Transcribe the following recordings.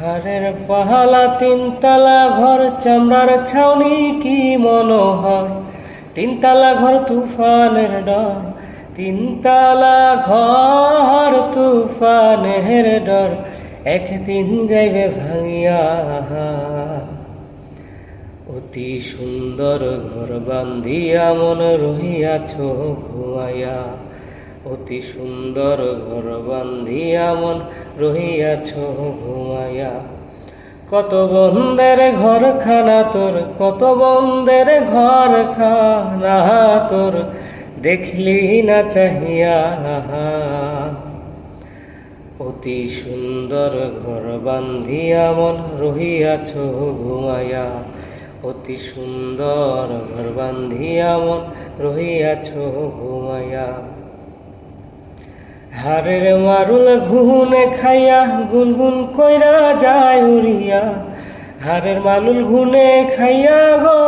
হারের পাহালা তিনতলা ঘর চামড়ার ছাউনি কি মনোহর, তিনতলা ঘর তুফানের ডর, তিনতলা ঘর তুফানের ডর, একদিন যাইবে ভাঙিয়া। অতি সুন্দর ঘর বান্ধিয়া মন রহিয়াছ ঘুমাইয়া, অতি সুন্দর ঘর বান্ধিয়া মন রহিয়াছ ঘুমাইয়া। কত বন্দের ঘরখানা তোর, কত বন্দের ঘরখানা তোর, দেখলি না চাহিয়া। অতি সুন্দর ঘর বান্ধিয়া মন রহিয়াছ ঘুমাইয়া, অতি সুন্দর ঘর বান্ধিয়া মন রহিয়াছ ঘুমাইয়া। হারের মারুল ঘুনে খাইয়া গুনগুন কইরা যায় উড়িয়া, হারের মালুল ঘুনে খাইয়া গো,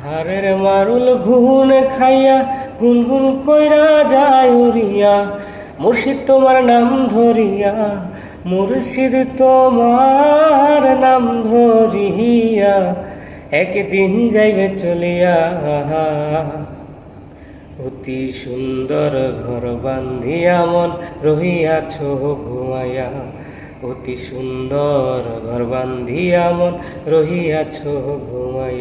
হারের মারুল ঘুনে খাইয়া গুনগুন কইরা যায় উড়িয়া। মুর্শিদ তোমার নাম ধরিয়া, মুর্শিদ তোমার নাম ধরিয়া, একদিন যাইবে চলিয়া। অতি সুন্দর ঘর বান্ধিয়া মন রহিয়াছ ঘুমাইয়া, অতি সুন্দর ঘর বান্ধিয়া মন রহিয়াছ ঘুমাইয়া।